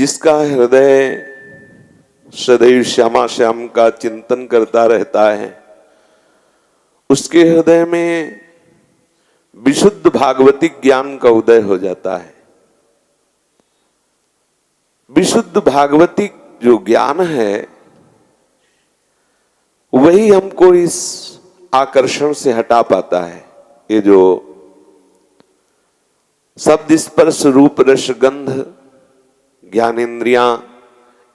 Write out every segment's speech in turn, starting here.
जिसका हृदय सदैव श्यामा श्याम का चिंतन करता रहता है, उसके हृदय में विशुद्ध भागवतिक ज्ञान का उदय हो जाता है। विशुद्ध भागवतिक जो ज्ञान है वही हमको इस आकर्षण से हटा पाता है। ये जो शब्द स्पर्श रूप रस गंध ज्ञानेन्द्रियां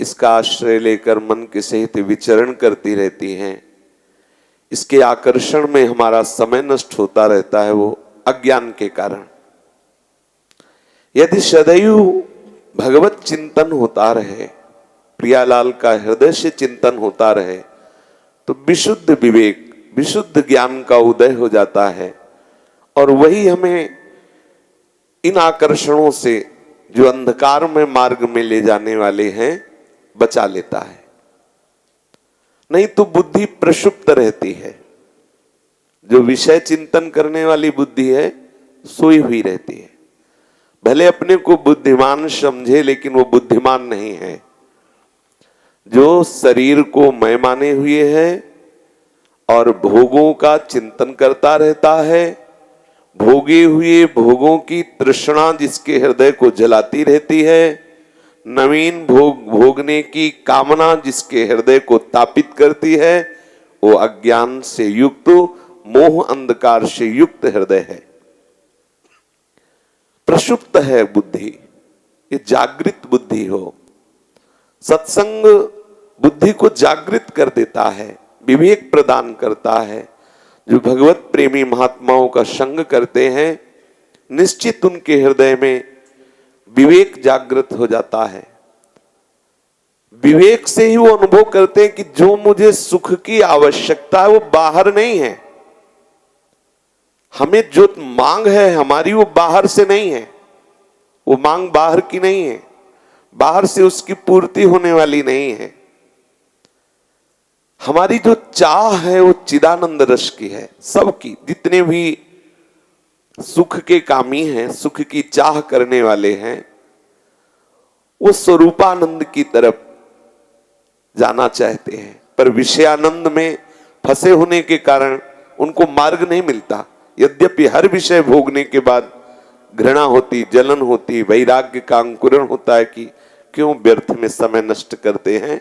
इसका आश्रय लेकर मन के सहित विचरण करती रहती हैं, इसके आकर्षण में हमारा समय नष्ट होता रहता है, वो अज्ञान के कारण। यदि सदैव भगवत चिंतन होता रहे, प्रियालाल का हृदय से चिंतन होता रहे, तो विशुद्ध विवेक विशुद्ध ज्ञान का उदय हो जाता है और वही हमें इन आकर्षणों से जो अंधकार में मार्ग में ले जाने वाले हैं बचा लेता है। नहीं तो बुद्धि प्रक्षुप्त रहती है। जो विषय चिंतन करने वाली बुद्धि है सोई हुई रहती है। भले अपने को बुद्धिमान समझे लेकिन वो बुद्धिमान नहीं है। जो शरीर को मैं माने हुए है और भोगों का चिंतन करता रहता है, भोगे हुए भोगों की तृष्णा जिसके हृदय को जलाती रहती है, नवीन भोग भोगने की कामना जिसके हृदय को तापित करती है, वो अज्ञान से युक्त मोह अंधकार से युक्त हृदय है, प्रक्षुप्त है बुद्धि। ये जागृत बुद्धि हो। सत्संग बुद्धि को जागृत कर देता है, विवेक प्रदान करता है। जो भगवत प्रेमी महात्माओं का संग करते हैं, निश्चित उनके हृदय में विवेक जागृत हो जाता है। विवेक से ही वो अनुभव करते हैं कि जो मुझे सुख की आवश्यकता है वो बाहर नहीं है। हमें जो मांग है हमारी वो बाहर से नहीं है, वो मांग बाहर की नहीं है, बाहर से उसकी पूर्ति होने वाली नहीं है। हमारी जो चाह है वो चिदानंद रस की है। सबकी जितने भी सुख के कामी हैं, सुख की चाह करने वाले हैं, वो स्वरूपानंद की तरफ जाना चाहते हैं, पर विषयानंद में फंसे होने के कारण उनको मार्ग नहीं मिलता। यद्यपि हर विषय भोगने के बाद घृणा होती, जलन होती, वैराग्य का अंकुरण होता है कि क्यों व्यर्थ में समय नष्ट करते हैं,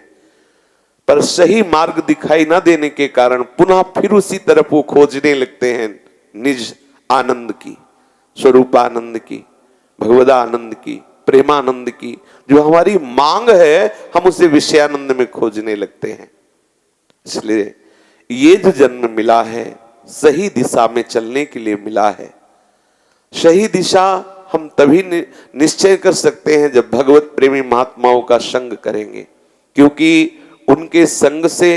पर सही मार्ग दिखाई ना देने के कारण पुनः फिर उसी तरफ वो खोजने लगते हैं निज आनंद की, स्वरूपानंद की, भगवदानंद की, प्रेमानंद की। जो हमारी मांग है हम उसे विषयानंद में खोजने लगते हैं। इसलिए ये जो जन्म मिला है सही दिशा में चलने के लिए मिला है। सही दिशा हम तभी निश्चय कर सकते हैं जब भगवत प्रेमी महात्माओं का संग करेंगे, क्योंकि उनके संग से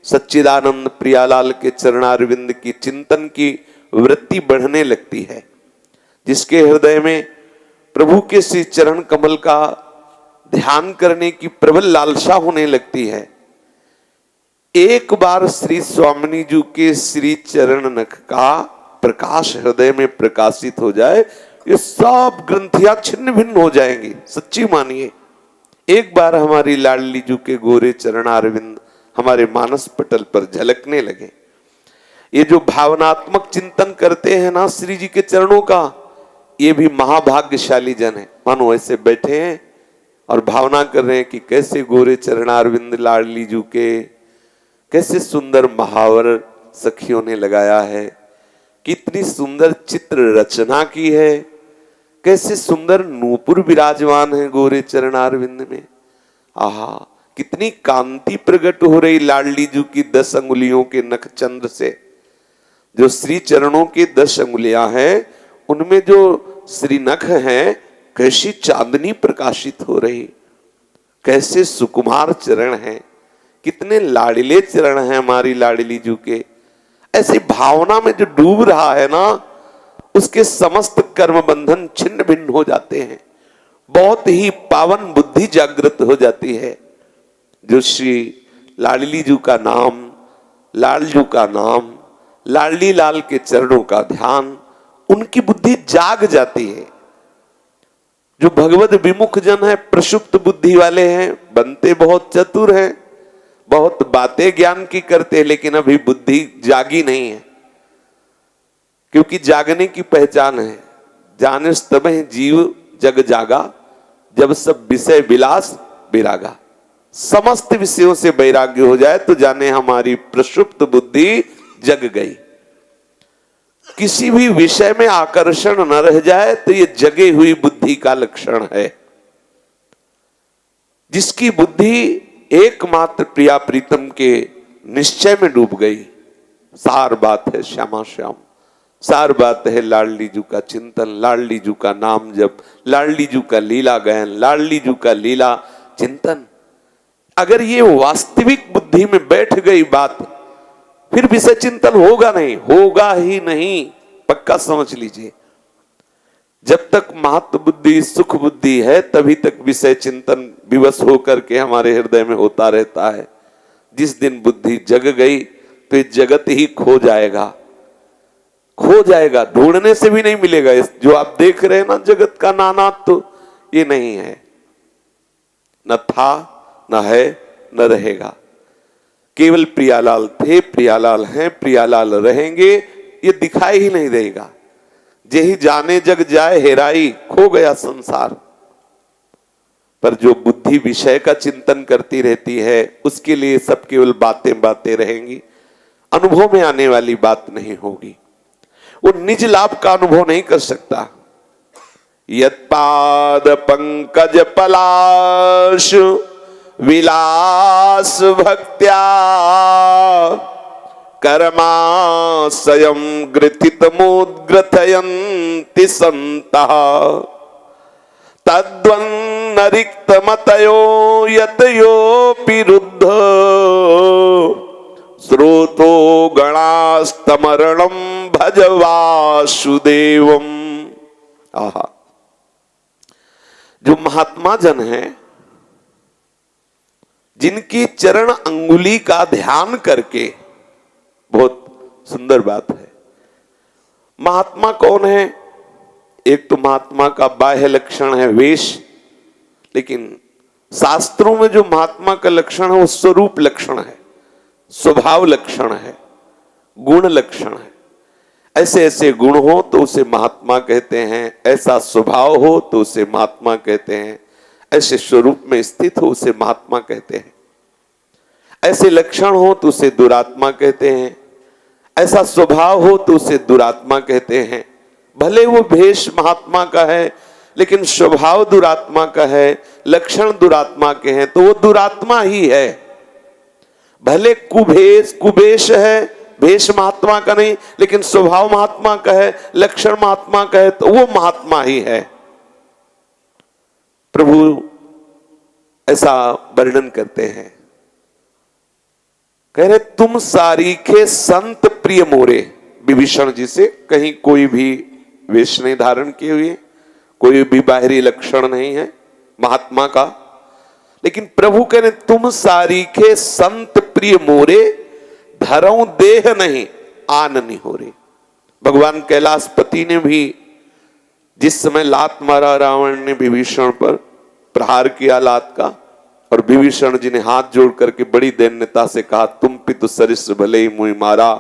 सच्चिदानंद प्रियालाल के चरणारविंद की चिंतन की वृत्ति बढ़ने लगती है। जिसके हृदय में प्रभु के श्री चरण कमल का ध्यान करने की प्रबल लालसा होने लगती है, एक बार श्री स्वामिनी जी के श्री चरण नख का प्रकाश हृदय में प्रकाशित हो जाए, ये सब ग्रंथियां छिन्न भिन्न हो जाएंगी। सच्ची मानिए, एक बार हमारी लाडली जी के गोरे चरणारविंद हमारे मानस पटल पर झलकने लगे। ये जो भावनात्मक चिंतन करते हैं ना श्री जी के चरणों का, ये भी महाभाग्यशाली जन है। मानो ऐसे बैठे हैं और भावना कर रहे हैं कि कैसे गोरे चरणारविंद लाडली जी के, कैसे सुंदर महावर सखियों ने लगाया है, कितनी सुंदर चित्र रचना की है, कैसे सुंदर नूपुर विराजमान है गोरे चरणारविंद में। आहा, कितनी कांति प्रकट हो रही लाडली जी की 10 अंगुलियों के नख चंद्र से। जो श्री चरणों की 10 अंगुलियां हैं उनमें जो श्री नख हैं, कैसी चांदनी प्रकाशित हो रही, कैसे सुकुमार चरण हैं, कितने लाडले चरण हैं हमारी लाडली जी के। ऐसी भावना में जो डूब रहा है ना, उसके समस्त कर्म बंधन छिन्न भिन्न हो जाते हैं। बहुत ही पावन बुद्धि जागृत हो जाती है। जो श्री लाडली जी का नाम, लालजू का नाम, लाडली लाल के चरणों का ध्यान, उनकी बुद्धि जाग जाती है। जो भगवत विमुख जन है, प्रसुप्त बुद्धि वाले हैं, बनते बहुत चतुर हैं, बहुत बातें ज्ञान की करते हैं, लेकिन अभी बुद्धि जागी नहीं है। क्योंकि जागने की पहचान है, जानस तबहि जीव जग जागा, जब सब विषय विलास विरागा। समस्त विषयों से वैराग्य हो जाए तो जाने हमारी प्रसुप्त बुद्धि जग गई। किसी भी विषय में आकर्षण न रह जाए तो ये जगे हुई बुद्धि का लक्षण है। जिसकी बुद्धि एकमात्र प्रिया प्रीतम के निश्चय में डूब गई, सार बात है श्यामा श्याम, सार बात है लाडली जू का चिंतन, लाडली जू का नाम जप, लाडली जू का लीला गायन, लाडली जू का लीला चिंतन। अगर ये वास्तविक बुद्धि में बैठ गई बात, फिर विषय चिंतन होगा नहीं, होगा ही नहीं, पक्का समझ लीजिए। जब तक महत्व बुद्धि सुख बुद्धि है तभी तक विषय चिंतन विवश होकर के हमारे हृदय में होता रहता है। जिस दिन बुद्धि जग गई तो जगत ही खो जाएगा, खो जाएगा, ढूंढने से भी नहीं मिलेगा। जो आप देख रहे हैं ना जगत का नानात्व, तो ये नहीं है, न था न है न रहेगा। केवल प्रियालाल थे, प्रियालाल हैं, प्रियालाल रहेंगे, ये दिखाई ही नहीं देगा। जेहि जाने जग जाए हेराई, खो गया संसार। पर जो बुद्धि विषय का चिंतन करती रहती है, उसके लिए सब केवल बातें बातें रहेंगी, अनुभव में आने वाली बात नहीं होगी। वो निज लाभ का अनुभव नहीं कर सकता। यत्पाद पंकज पलाश विलास भक्त्या, कर्माशयं ग्रथितमुद्ग्रथयन्ति सन्तः, तद्वन्न रिक्तमतयो यतयोऽपि रुद्ध, श्रोतो गणास्तमरणं भज वासुदेवम्। आहा, जो महात्मा जन है, जिनकी चरण अंगुली का ध्यान करके, बहुत सुंदर बात है। महात्मा कौन है? एक तो महात्मा का बाह्य लक्षण है वेश, लेकिन शास्त्रों में जो महात्मा का लक्षण है वो स्वरूप लक्षण है, स्वभाव लक्षण है, गुण लक्षण है। ऐसे ऐसे गुण हो तो उसे महात्मा कहते हैं, ऐसा स्वभाव हो तो उसे महात्मा कहते हैं, ऐसे स्वरूप में स्थित हो उसे महात्मा कहते हैं, ऐसे लक्षण हो तो उसे दुरात्मा कहते हैं, ऐसा स्वभाव हो तो उसे दुरात्मा कहते हैं। भले वो भेष महात्मा का है लेकिन स्वभाव दुरात्मा का है, लक्षण दुरात्मा के हैं, तो वो दुरात्मा ही है। भले कुबेश है, भेष महात्मा का नहीं, लेकिन स्वभाव महात्मा का है, लक्षण महात्मा का है, तो वो महात्मा ही है। प्रभु ऐसा वर्णन करते हैं, कह रहे तुम सारीखे संत प्रिय मोरे। विभीषण जी से कहीं कोई भी वेश नहीं धारण किए हुए, कोई भी बाहरी लक्षण नहीं है महात्मा का, लेकिन प्रभु कह रहे तुम सारीखे संत प्रिय मोरे, धरऊं देह नहीं आन नहीं हो रे। भगवान कैलाशपति ने भी जिस समय लात मारा रावण ने विभीषण पर, प्रहार किया लात का, और विभीषण जी ने हाथ जोड़ करके बड़ी दैन्यता से कहा तुम पितु सरिस भले ही मुझे मारा,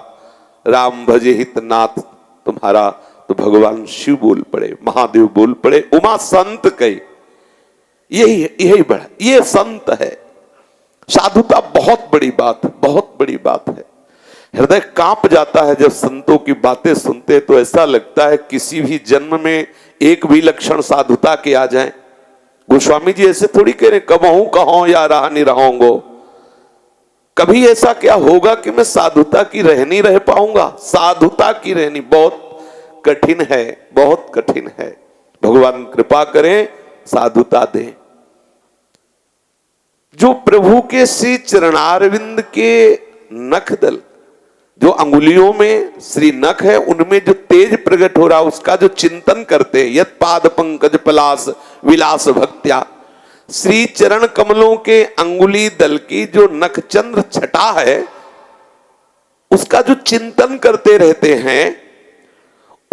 राम भजे हित नाथ तुम्हारा। तो भगवान शिव बोल पड़े, महादेव बोल पड़े, उमा संत कही। यही बड़ा, ये संत है। साधुता बहुत बड़ी बात, बहुत बड़ी बात है। हृदय कांप जाता है जब संतों की बातें सुनते, तो ऐसा लगता है किसी भी जन्म में एक भी लक्षण साधुता के आ जाए। गोस्वामी जी ऐसे थोड़ी कह रहे कबहू कहो या रहा नहीं रहूंगो, कभी ऐसा क्या होगा कि मैं साधुता की रह नहीं रह पाऊंगा। साधुता की रहनी बहुत कठिन है, बहुत कठिन है। भगवान कृपा करें, साधुता दें। जो प्रभु के श्री चरणारविंद के नखदल, जो अंगुलियों में श्री नख है, उनमें जो तेज प्रकट हो रहा है उसका जो चिंतन करते हैं, यत पाद पंकज पलास विलास भक्त्या, श्री चरण कमलों के अंगुली दल की जो नखचंद्र छटा है उसका जो चिंतन करते रहते हैं,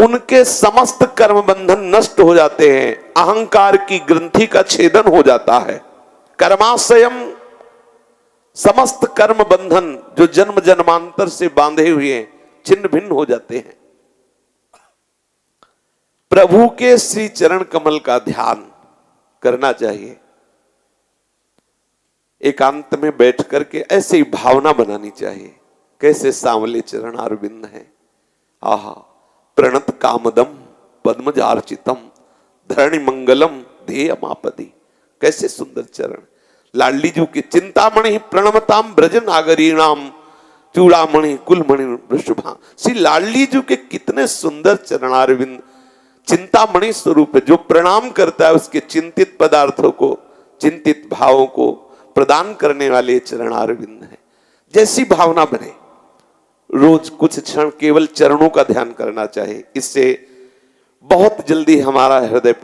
उनके समस्त कर्म बंधन नष्ट हो जाते हैं, अहंकार की ग्रंथि का छेदन हो जाता है। कर्माशयम, समस्त कर्म बंधन जो जन्म जन्मांतर से बांधे हुए हैं छिन्न भिन्न हो जाते हैं। प्रभु के श्री चरण कमल का ध्यान करना चाहिए। एकांत में बैठ करके ऐसे ही भावना बनानी चाहिए, कैसे सांवले चरण अरविंद है, आहा प्रणत कामदम पद्मजार्चितम धरणि मंगलम ध्येयमापदी, कैसे सुंदर चरण। लाडली जी की चिंतामणि प्रणमताम ब्रज नागरीणाम चूड़ामणि कुलमणि वृषभा। श्री लाडली जी के कितने सुंदर चरणारविंद चिंतामणि स्वरूप है। जो प्रणाम करता है उसके चिंतित पदार्थों को, चिंतित भावों को प्रदान करने वाले चरणारविंद है। जैसी भावना बने, रोज कुछ क्षण केवल चरणों का ध्यान करना चाहिए। इससे बहुत जल्दी हमारा हृदय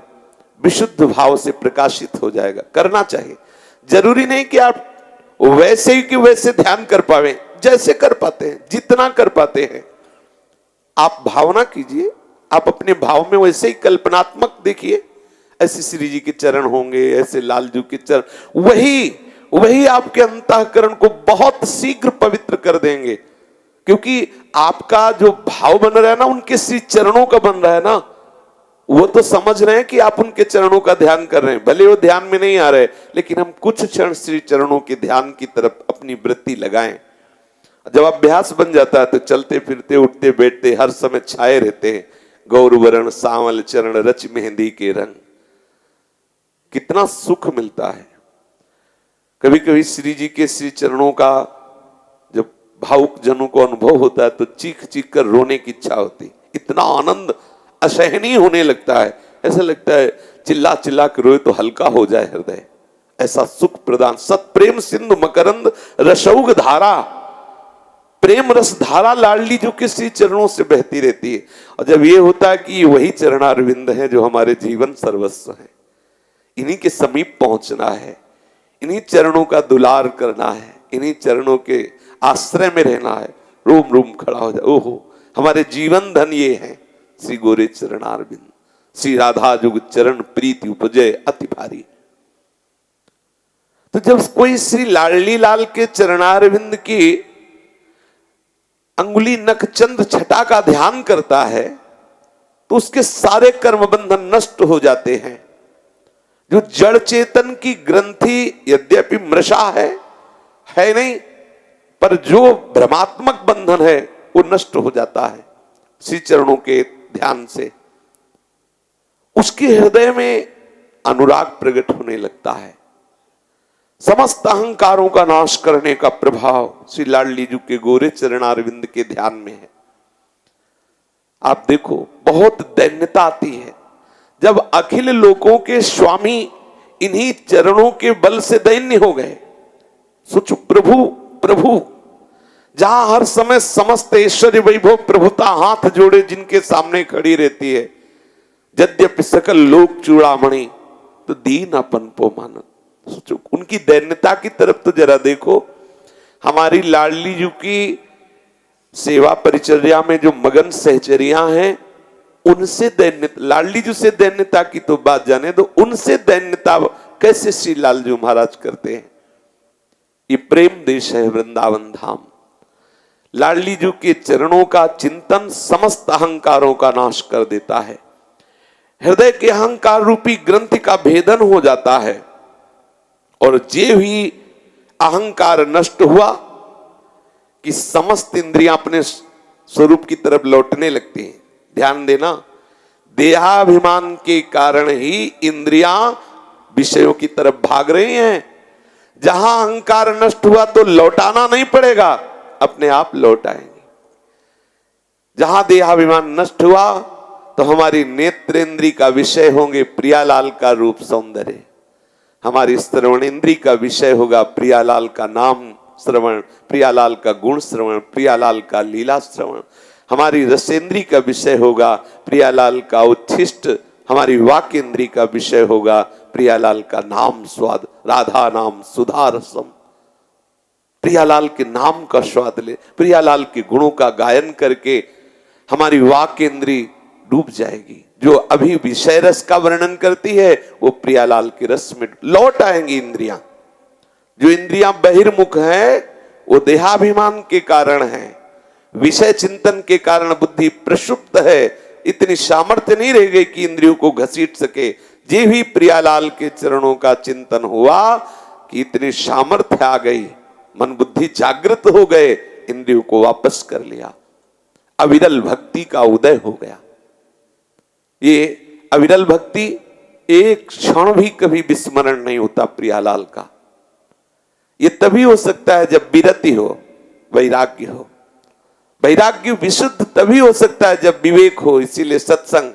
विशुद्ध भाव से प्रकाशित हो जाएगा। करना चाहिए, जरूरी नहीं कि आप वैसे ही कि वैसे ध्यान कर पावे, जैसे कर पाते हैं, जितना कर पाते हैं आप भावना कीजिए। आप अपने भाव में वैसे ही कल्पनात्मक देखिए, ऐसे श्री जी के चरण होंगे, ऐसे लालजू के चरण, वही आपके अंतःकरण को बहुत शीघ्र पवित्र कर देंगे। क्योंकि आपका जो भाव बन रहा है ना, उनके श्री चरणों का बन रहा है ना, वो तो समझ रहे हैं कि आप उनके चरणों का ध्यान कर रहे हैं। भले वो ध्यान में नहीं आ रहे, लेकिन हम कुछ क्षण श्री चरणों के ध्यान की तरफ अपनी वृत्ति लगाएं। जब अभ्यास बन जाता है तो चलते फिरते उठते बैठते हर समय छाए रहते हैं। गौरवरण सांवल चरण रच मेहंदी के रंग, कितना सुख मिलता है। कभी कभी श्री जी के श्री चरणों का जब भावुक जनों को अनुभव होता है तो चीख चीख कर रोने की इच्छा होती। इतना आनंद असहनीय होने लगता है, ऐसा लगता है चिल्ला चिल्ला कर रोए तो हल्का हो जाए हृदय। ऐसा सुख प्रदान सत्प्रेम सिंधु मकरंद रसौग धारा, प्रेम रस धारा लाडली जो के श्री चरणों से बहती रहती है। और जब ये होता है कि वही चरणारविंद है जो हमारे जीवन सर्वस्व है, इन्हीं के समीप पहुंचना है, इन्हीं चरणों का दुलार करना है, इन्हीं चरणों के आश्रय में रहना है, रोम रोम खड़ा हो जाए। ओहो, हमारे जीवन धन ये है श्री गोरे चरणारविंद। श्री राधा जुग चरण प्रीति उपजय अति भारी। तो जब कोई श्री लाडली लाल के चरणारविंद की अंगुली नखचंद छटा का ध्यान करता है तो उसके सारे कर्म बंधन नष्ट हो जाते हैं। जो जड़ चेतन की ग्रंथि यद्यपि मृषा है नहीं, पर जो भ्रमात्मक बंधन है वो नष्ट हो जाता है श्री चरणों के ध्यान से। उसके हृदय में अनुराग प्रकट होने लगता है। समस्त अहंकारों का नाश करने का प्रभाव श्री लाडली जी के गोरे चरणारविंद के ध्यान में है। आप देखो, बहुत दैन्यता आती है जब अखिल लोकों के स्वामी इन्हीं चरणों के बल से दैन्य हो गए। सोचो, प्रभु प्रभु जहां हर समय समस्त ऐश्वर्य वैभव प्रभुता हाथ जोड़े जिनके सामने खड़ी रहती है, यद्यपि सकल लोक चूड़ामणि तो दीन अपन पो मानत। सोचो, उनकी दैन्यता की तरफ तो जरा देखो। हमारी लाडली जी की सेवा परिचर्या में जो मगन सहचरियां हैं, उनसे दैन्यता, लाडली जी से दैन्यता की तो बात जाने दो, उनसे दैन्यता कैसे श्री लालजू महाराज करते हैं। ये प्रेम देश है वृंदावन धाम। लाडली जी के चरणों का चिंतन समस्त अहंकारों का नाश कर देता है। हृदय के अहंकार रूपी ग्रंथि का भेदन हो जाता है और जे भी अहंकार नष्ट हुआ कि समस्त इंद्रियां अपने स्वरूप की तरफ लौटने लगती हैं। ध्यान देना, देहाभिमान के कारण ही इंद्रियां विषयों की तरफ भाग रही हैं। जहां अहंकार नष्ट हुआ तो लौटाना नहीं पड़ेगा, अपने आप लौट आएंगे। जहां देहाभिमान नष्ट हुआ तो हमारी नेत्रेंद्री का विषय होंगे प्रियालाल का रूप सौंदर्य, हमारी श्रवण इंद्री का विषय होगा प्रियालाल का नाम श्रवण, प्रियालाल का गुण श्रवण, प्रियालाल का लीला श्रवण, हमारी रसेंद्री का विषय होगा प्रियालाल का उच्छिष्ट, हमारी वाक इंद्री का विषय होगा प्रियालाल का नाम स्वाद, राधा नाम सुधा रसम। प्रियालाल के नाम का स्वाद ले, प्रियालाल के गुणों का गायन करके हमारी वाक इंद्री डूब जाएगी। जो अभी विषय रस का वर्णन करती है वो प्रियालाल के रस में लौट आएंगी इंद्रियां। जो इंद्रियां बहिर्मुख हैं वो देहाभिमान के कारण है, विषय चिंतन के कारण बुद्धि प्रक्षुब्ध है, इतनी सामर्थ्य नहीं रह गई कि इंद्रियों को घसीट सके। जे भी प्रियालाल के चरणों का चिंतन हुआ कि इतनी सामर्थ्य आ गई, मन बुद्धि जागृत हो गए, इंद्रियों को वापस कर लिया, अविरल भक्ति का उदय हो गया। ये अविरल भक्ति एक क्षण भी कभी विस्मरण नहीं होता प्रियालाल का। ये तभी हो सकता है जब विरति हो, वैराग्य हो। वैराग्य विशुद्ध तभी हो सकता है जब विवेक हो। इसीलिए सत्संग,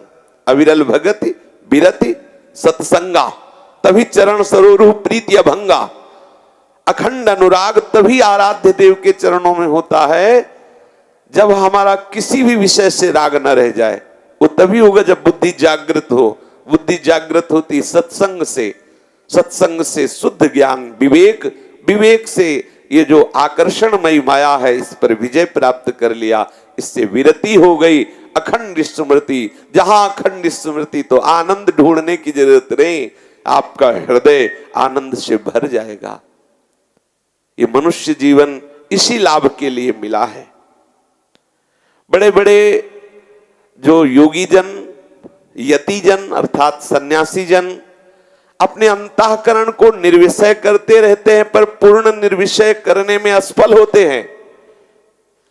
अविरल भगति, विरति, सत्संगा, तभी चरण सरोरु प्रीति अभंगा। अखंड अनुराग तभी आराध्य देव के चरणों में होता है जब हमारा किसी भी विषय से राग न रह जाए। वो तभी होगा जब बुद्धि जागृत हो। बुद्धि जागृत होती सत्संग से, सत्संग से शुद्ध ज्ञान, विवेक, विवेक से ये जो आकर्षणमयी माया है इस पर विजय प्राप्त कर लिया, इससे विरति हो गई। अखंड स्मृति, जहां अखंड स्मृति तो आनंद ढूंढने की जरूरत नहीं, आपका हृदय आनंद से भर जाएगा। ये मनुष्य जीवन इसी लाभ के लिए मिला है। बड़े बड़े जो योगी जन, यति जन अर्थात सन्यासी जन अपने अंतःकरण को निर्विषय करते रहते हैं पर पूर्ण निर्विषय करने में असफल होते हैं।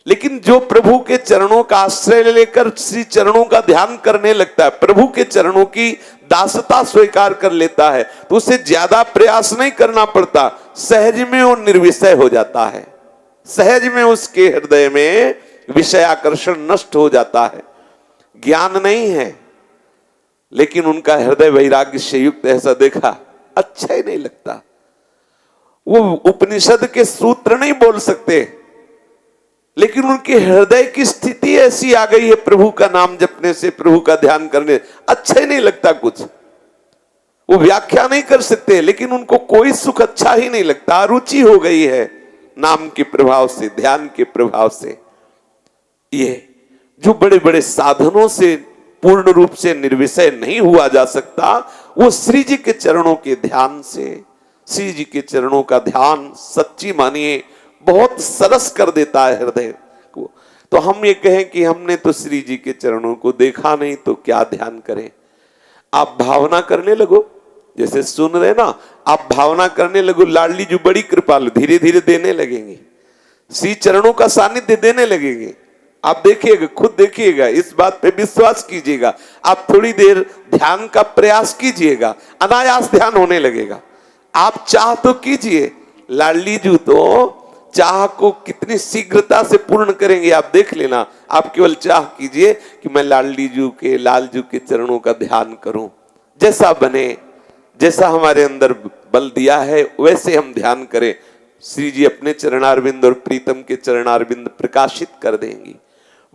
लेकिन जो प्रभु के चरणों का आश्रय लेकर श्री चरणों का ध्यान करने लगता है, प्रभु के चरणों की दासता स्वीकार कर लेता है, तो उसे ज्यादा प्रयास नहीं करना पड़ता, सहज में वो निर्विषय हो जाता है। सहज में उसके हृदय में विषय आकर्षण नष्ट हो जाता है। ज्ञान नहीं है लेकिन उनका हृदय वैराग्य से युक्त, ऐसा देखा अच्छा ही नहीं लगता। वो उपनिषद के सूत्र नहीं बोल सकते लेकिन उनके हृदय की स्थिति ऐसी आ गई है, प्रभु का नाम जपने से, प्रभु का ध्यान करने अच्छा ही नहीं लगता कुछ। वो व्याख्या नहीं कर सकते लेकिन उनको कोई सुख अच्छा ही नहीं लगता। रुचि हो गई है नाम के प्रभाव से, ध्यान के प्रभाव से। ये जो बड़े बड़े साधनों से पूर्ण रूप से निर्विषय नहीं हुआ जा सकता, वो श्री जी के चरणों के ध्यान से, श्री जी के चरणों का ध्यान सच्ची मानिए बहुत सरस कर देता है हृदय को। तो हम ये कहें कि हमने तो श्री जी के चरणों को देखा नहीं तो क्या ध्यान करें। आप भावना करने लगो, जैसे सुन रहे ना, आप भावना करने लगो लाडली जी बड़ी कृपालु, धीरे धीरे देने लगेंगे, श्री चरणों का सानिध्य देने लगेंगे। आप देखिएगा, खुद देखिएगा, इस बात पे विश्वास कीजिएगा। आप थोड़ी देर ध्यान का प्रयास कीजिएगा, अनायास ध्यान होने लगेगा। आप चाह तो कीजिए, लाडली जी तो चाह को कितनी शीघ्रता से पूर्ण करेंगे आप देख लेना। आप केवल चाह कीजिए कि मैं लाडली जी के, लाल जी के चरणों का ध्यान करूं। जैसा बने, जैसा हमारे अंदर बल दिया है वैसे हम ध्यान करें। श्री जी अपने चरणारविंद और प्रीतम के चरणारविंद प्रकाशित कर देंगी।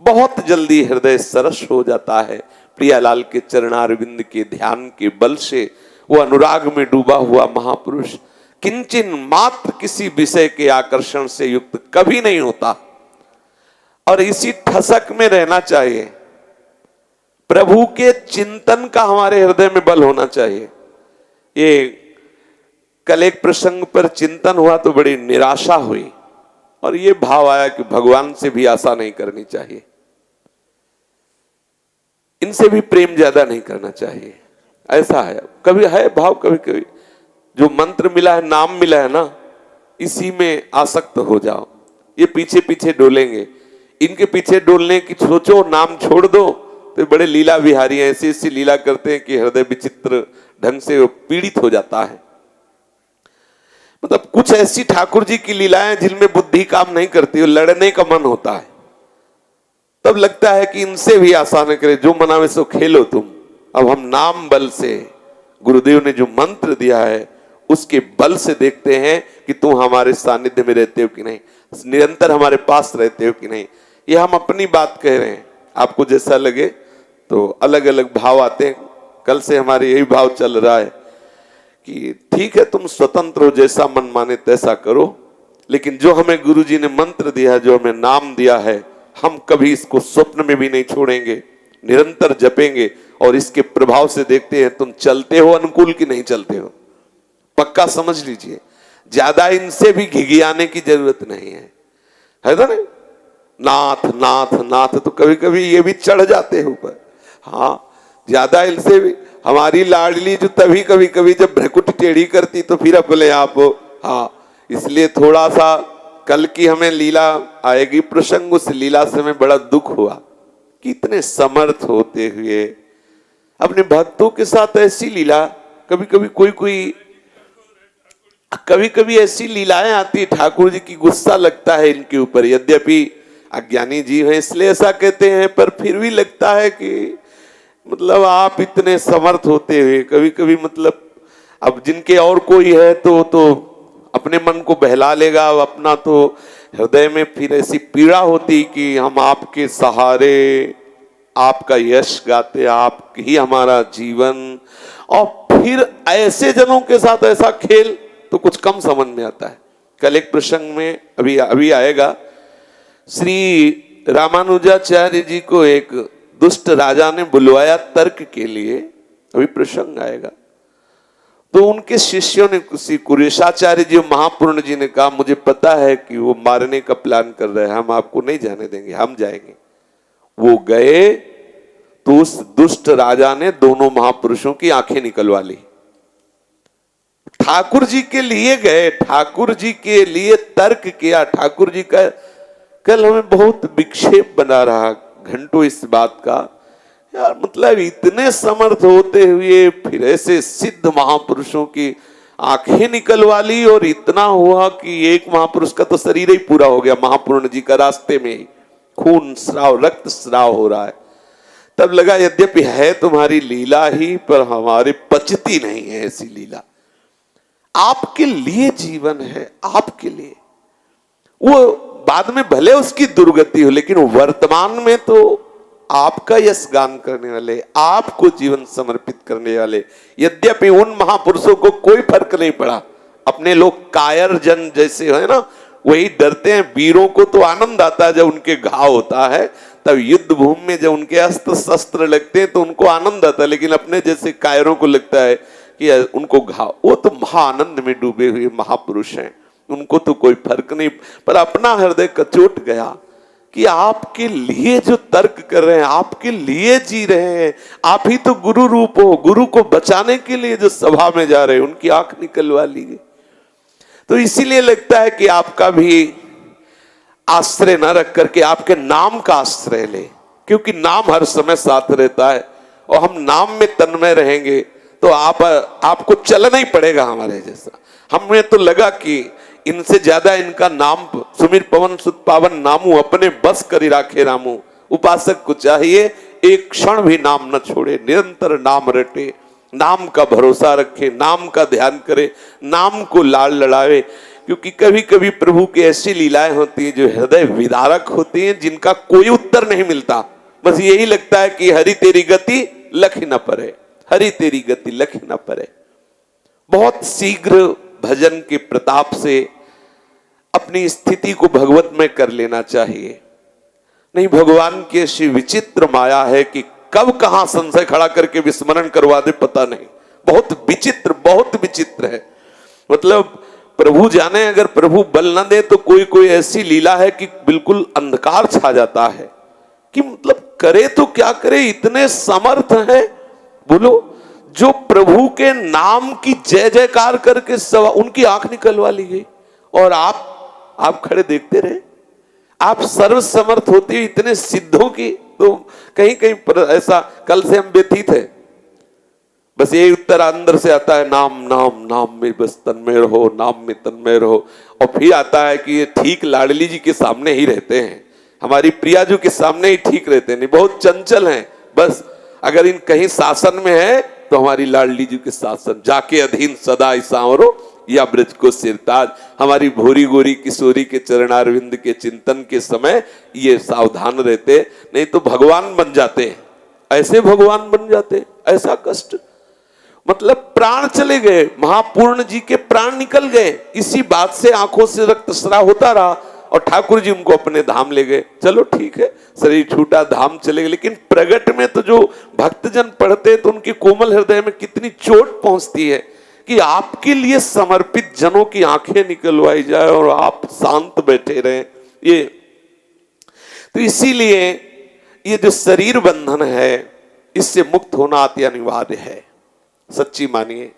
बहुत जल्दी हृदय सरस हो जाता है प्रियालाल के चरणारविंद के ध्यान के बल से। वो अनुराग में डूबा हुआ महापुरुष किंचिन मात्र किसी विषय के आकर्षण से युक्त कभी नहीं होता और इसी ठसक में रहना चाहिए। प्रभु के चिंतन का हमारे हृदय में बल होना चाहिए। ये कल एक प्रसंग पर चिंतन हुआ तो बड़ी निराशा हुई और ये भाव आया कि भगवान से भी आशा नहीं करनी चाहिए, इनसे भी प्रेम ज्यादा नहीं करना चाहिए। ऐसा है, कभी है भाव, कभी कभी जो मंत्र मिला है, नाम मिला है ना, इसी में आसक्त हो जाओ। ये पीछे पीछे डोलेंगे, इनके पीछे डोलने की सोचो, नाम छोड़ दो तो बड़े लीला विहारी हैं, ऐसी ऐसी लीला करते हैं कि हृदय विचित्र ढंग से पीड़ित हो जाता है। मतलब कुछ ऐसी ठाकुर जी की लीलाएं जिनमें बुद्धि काम नहीं करती, लड़ने का मन होता है, तब लगता है कि इनसे भी आसान करे, जो मनावे सो खेलो तुम। अब हम नाम बल से, गुरुदेव ने जो मंत्र दिया है उसके बल से देखते हैं कि तुम हमारे सानिध्य में रहते हो कि नहीं, निरंतर हमारे पास रहते हो कि नहीं। ये हम अपनी बात कह रहे हैं, आपको जैसा लगे तो अलग अलग भाव आते हैं। कल से हमारे यही भाव चल रहा है कि ठीक है तुम स्वतंत्र हो, जैसा मन माने तैसा करो, लेकिन जो हमें गुरुजी ने मंत्र दिया है, जो हमें नाम दिया है, हम कभी इसको स्वप्न में भी नहीं छोड़ेंगे। निरंतर जपेंगे और इसके प्रभाव से देखते हैं तुम चलते हो अनुकूल कि नहीं चलते हो। पक्का समझ लीजिए, ज्यादा इनसे भी घिघियाने की जरूरत नहीं है ना? नाथ नाथ नाथ तो कभी कभी ये भी चढ़ जाते हैं ऊपर। हाँ, ज्यादा इनसे भी हमारी लाडली जो तभी कभी कभी जब भ्रकुट टेढ़ी करती तो फिर अपने आप हो। हाँ, इसलिए थोड़ा सा कल की हमें लीला आएगी प्रसंग, उस लीला से हमें बड़ा दुख हुआ कि इतने समर्थ होते हुए अपने भक्तों के साथ ऐसी लीला, कभी कभी ऐसी लीलाएं आती, ठाकुर जी की गुस्सा लगता है इनके ऊपर। यद्यपि अज्ञानी जीव है इसलिए ऐसा कहते हैं, पर फिर भी लगता है कि मतलब आप इतने समर्थ होते हुए कभी कभी मतलब अब जिनके और कोई है तो अपने मन को बहला लेगा, अब अपना तो हृदय में फिर ऐसी पीड़ा होती कि हम आपके सहारे आपका यश गाते, आप ही हमारा जीवन। और फिर ऐसे जनों के साथ ऐसा खेल तो कुछ कम समझ में आता है। कल एक प्रसंग में अभी आएगा, श्री रामानुजाचार्य जी को एक दुष्ट राजा ने बुलवाया तर्क के लिए, अभी प्रसंग आएगा। तो उनके शिष्यों ने, किसी कुरेशाचार्य जी महापूर्ण जी ने कहा मुझे पता है कि वो मारने का प्लान कर रहे हैं, हम आपको नहीं जाने देंगे, हम जाएंगे। वो गए तो उस दुष्ट राजा ने दोनों महापुरुषों की आंखें निकलवा ली। ठाकुर जी के लिए गए, ठाकुर जी के लिए तर्क किया। ठाकुर जी का कल हमें बहुत विक्षेप बना रहा घंटों इस बात का, यार मतलब इतने समर्थ होते हुए फिर ऐसे सिद्ध महापुरुषों की आंखें निकलवा ली। और इतना हुआ कि एक महापुरुष का तो शरीर ही पूरा हो गया, महापूर्ण जी का रास्ते में ही खून स्राव, रक्त स्राव हो रहा है। तब लगा यद्यपि है तुम्हारी लीला ही, पर हमारे पचती नहीं है ऐसी लीला। आपके लिए जीवन है, आपके लिए। वो बाद में भले उसकी दुर्गति हो, लेकिन वर्तमान में तो आपका यश गान करने वाले, आपको जीवन समर्पित करने वाले। यद्यपि उन महापुरुषों को कोई फर्क नहीं पड़ा, अपने लोग कायर जन जैसे है ना, वही डरते हैं। वीरों को तो आनंद आता है जब उनके घाव होता है, तब युद्ध भूमि में जब उनके अस्त्र शस्त्र लगते हैं तो उनको आनंद आता है, लेकिन अपने जैसे कायरों को लगता है कि उनको घाव। वो तो महाआनंद में डूबे हुए महापुरुष हैं, उनको तो कोई फर्क नहीं। पर अपना हृदय कचोट गया कि आपके लिए जो तर्क कर रहे हैं, आपके लिए जी रहे हैं, आप ही तो गुरु रूप हो, गुरु को बचाने के लिए जो सभा में जा रहे हैं उनकी आंख निकलवा ली गई। तो इसीलिए लगता है कि आपका भी आश्रय न रख करके आपके नाम का आश्रय ले, क्योंकि नाम हर समय साथ रहता है और हम नाम में तन्मय रहेंगे तो आपको चलना ही पड़ेगा हमारे जैसा। हमें तो लगा कि इनसे ज्यादा इनका नाम सुमिर पवन सुत पावन नामू, अपने बस करी राखे रामू। उपासक को चाहिए एक क्षण भी नाम न छोड़े, निरंतर नाम रटे, नाम का भरोसा रखे, नाम का ध्यान करे, नाम को लाड़ लड़ावे। क्योंकि कभी कभी प्रभु की ऐसी लीलाएं होती हैं जो हृदय विदारक होती हैं, जिनका कोई उत्तर नहीं मिलता। बस यही लगता है कि हरि तेरी गति लख न परे, हरि तेरी गति लख न परे। बहुत शीघ्र भजन के प्रताप से अपनी स्थिति को भगवत में कर लेना चाहिए। नहीं, भगवान की ऐसी विचित्र माया है कि कब कहां संशय खड़ा करके विस्मरण करवा दे पता नहीं। बहुत विचित्र है। मतलब प्रभु जाने, अगर प्रभु बल न दे तो कोई ऐसी लीला है कि बिल्कुल अंधकार छा जाता है कि मतलब करे तो क्या करे, इतने समर्थ है। बोलो, जो प्रभु के नाम की जय जयकार करके उनकी आंख निकलवा ली गई और आप खड़े देखते रहे। आप सर्व समर्थ होते हुए इतने सिद्धों की, तो कहीं कहीं ऐसा कल से हम व्यतीत है, बस ये उत्तर अंदर से आता है, नाम नाम नाम में बस तन्मय रहो, नाम में तन्मय रहो। और फिर आता है कि ये ठीक लाडली जी के सामने ही रहते हैं, हमारी प्रिया जी के सामने ही ठीक रहते हैं, नहीं बहुत चंचल हैं। बस अगर इन कहीं शासन में है तो हमारी लाडली जी के शासन, जाके अधीन सदा सांवरो या ब्रज को सिरताज। हमारी भोरी गोरी किशोरी के चरणारविंद के चिंतन के समय ये सावधान रहते, नहीं तो भगवान बन जाते, ऐसे भगवान बन जाते। ऐसा कष्ट, मतलब प्राण चले गए, महापूर्ण जी के प्राण निकल गए। इसी बात से आंखों से रक्तस्राव होता रहा और ठाकुर जी उनको अपने धाम ले गए। चलो ठीक है, शरीर छूटा, धाम चले गए, लेकिन प्रगट में तो जो भक्तजन पढ़ते हैं तो उनके कोमल हृदय में कितनी चोट पहुंचती है कि आपके लिए समर्पित जनों की आंखें निकलवाई जाए और आप शांत बैठे रहें। ये तो इसीलिए ये जो शरीर बंधन है, इससे मुक्त होना अति अनिवार्य है। सच्ची मानिए,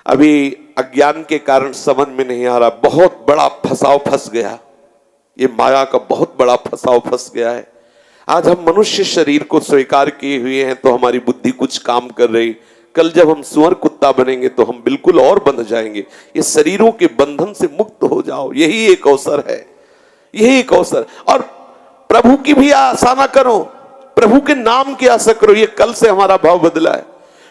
अभी अज्ञान के कारण समझ में नहीं आ रहा, बहुत बड़ा फंसाव फंस गया, ये माया का बहुत बड़ा फंसाव फंस गया है। आज हम मनुष्य शरीर को स्वीकार किए हुए हैं तो हमारी बुद्धि कुछ काम कर रही, कल जब हम सुअर कुत्ता बनेंगे तो हम बिल्कुल और बंध जाएंगे। ये शरीरों के बंधन से मुक्त हो जाओ, यही एक अवसर है, यही एक अवसर। और प्रभु की भी आशा ना करो, प्रभु के नाम की आशा करो। ये कल से हमारा भाव बदला है,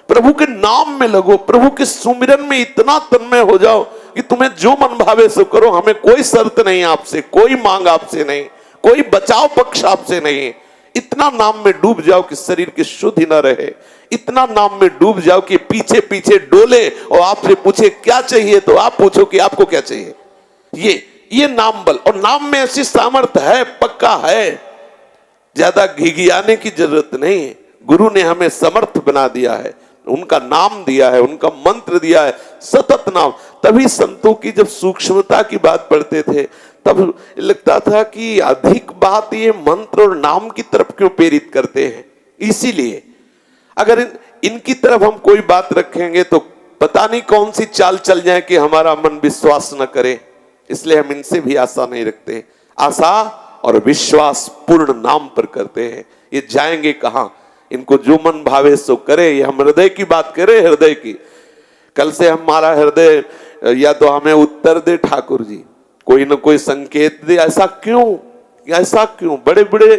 प्रभु के नाम में लगो, प्रभु के सुमिरन में इतना तन्मय हो जाओ कि तुम्हें जो मन भावे सो करो। हमें कोई शर्त नहीं आपसे, कोई मांग आपसे नहीं, कोई बचाव पक्ष आपसे नहीं। इतना नाम में डूब जाओ कि शरीर की शुद्ध ही ना रहे, इतना नाम में डूब जाओ कि पीछे पीछे डोले और आपसे पूछे क्या चाहिए तो आप पूछो कि आपको क्या चाहिए। ये नाम बल, और नाम में ऐसी सामर्थ्य है, पक्का है, ज्यादा घिघियाने की जरूरत नहीं है। गुरु ने हमें समर्थ बना दिया है, उनका नाम दिया है, उनका मंत्र दिया है, सतत नाम। तभी संतों की जब सूक्ष्मता की बात पढ़ते थे तब लगता था कि अधिक बात ये मंत्र और नाम की तरफ क्यों प्रेरित करते हैं। इसीलिए अगर इनकी तरफ हम कोई बात रखेंगे तो पता नहीं कौन सी चाल चल जाए कि हमारा मन विश्वास न करे, इसलिए हम इनसे भी आशा नहीं रखते। आशा और विश्वास पूर्ण नाम पर करते हैं। ये जाएंगे कहां, इनको जो मन भावे सो करे। ये हम हृदय की बात करें, हृदय की। कल से हमारा हृदय या तो हमें उत्तर दे ठाकुर जी, कोई ना कोई संकेत दे। ऐसा क्यों, ऐसा क्यों? बड़े बड़े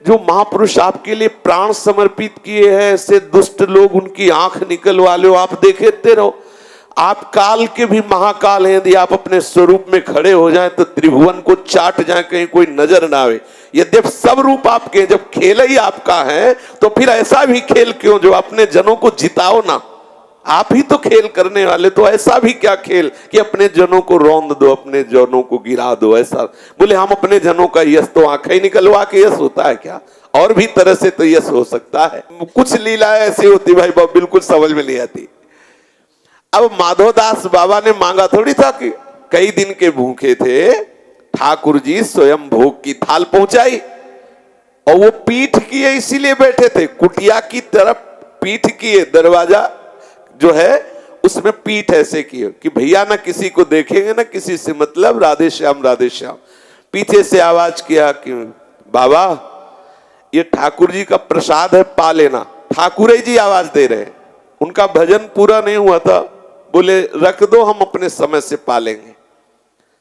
जो महापुरुष आपके लिए प्राण समर्पित किए हैं, ऐसे दुष्ट लोग, उनकी आंख निकलवा लो, आप देखते रहो। आप काल के भी महाकाल हैं, यदि आप अपने स्वरूप में खड़े हो जाएं तो त्रिभुवन को चाट जाए, कहीं कोई नजर ना आवे। यद्यप सब रूप आपके, जब खेल ही आपका है तो फिर ऐसा भी खेल क्यों जो अपने जनों को जिताओ ना। आप ही तो खेल करने वाले, तो ऐसा भी क्या खेल कि अपने जनों को रौंद दो, अपने जनों को गिरा दो। ऐसा बोले हम अपने जनों का यश, तो आंखें ही निकलवा के यश होता है क्या? और भी तरह से तो यश हो सकता है। कुछ लीलाएं ऐसी होती भाई बिल्कुल समझ में नहीं आती। अब माधवदास बाबा ने मांगा थोड़ी था कि कई दिन के भूखे थे, ठाकुर जी स्वयं भोग की थाल पहुंचाई और वो पीठ किए इसीलिए बैठे थे, कुटिया की तरफ पीठ किए, दरवाजा जो है उसमें पीठ ऐसे किए कि भैया ना किसी को देखेंगे ना किसी से मतलब, राधे श्याम राधे श्याम। पीछे से आवाज किया कि बाबा ये ठाकुर जी का प्रसाद है, पा लेना। ठाकुर जी आवाज दे रहे हैं, उनका भजन पूरा नहीं हुआ था, बोले रख दो हम अपने समय से पा लेंगे।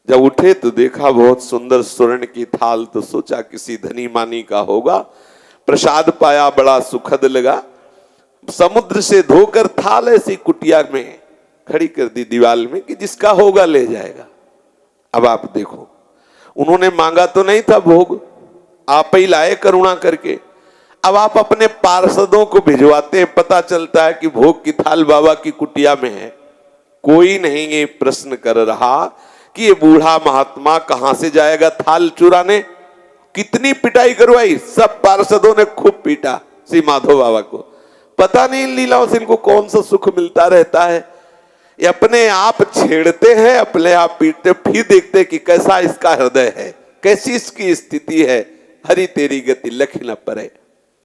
जब उठे तो देखा बहुत सुंदर स्वर्ण की थाल, तो सोचा किसी धनी मानी का होगा। प्रसाद पाया, बड़ा सुखद लगा। समुद्र से धोकर थाल ऐसी कुटिया में खड़ी कर दी दीवार में कि जिसका होगा ले जाएगा। अब आप देखो, उन्होंने मांगा तो नहीं था भोग, आप ही लाए करुणा करके। अब आप अपने पार्षदों को भिजवाते हैं, पता चलता है कि भोग की थाल बाबा की कुटिया में है। कोई नहीं ये प्रश्न कर रहा कि ये बूढ़ा महात्मा कहां से जाएगा थाल चुराने। कितनी पिटाई करवाई, सब पार्षदों ने खूब पीटा श्री माधव बाबा को। पता नहीं इन लीलाओं से इनको कौन सा सुख मिलता रहता है। ये अपने आप छेड़ते हैं, अपने आप पीटते, फिर देखते कि कैसा इसका हृदय है, कैसी इसकी स्थिति है। हरि तेरी गति लख न परे।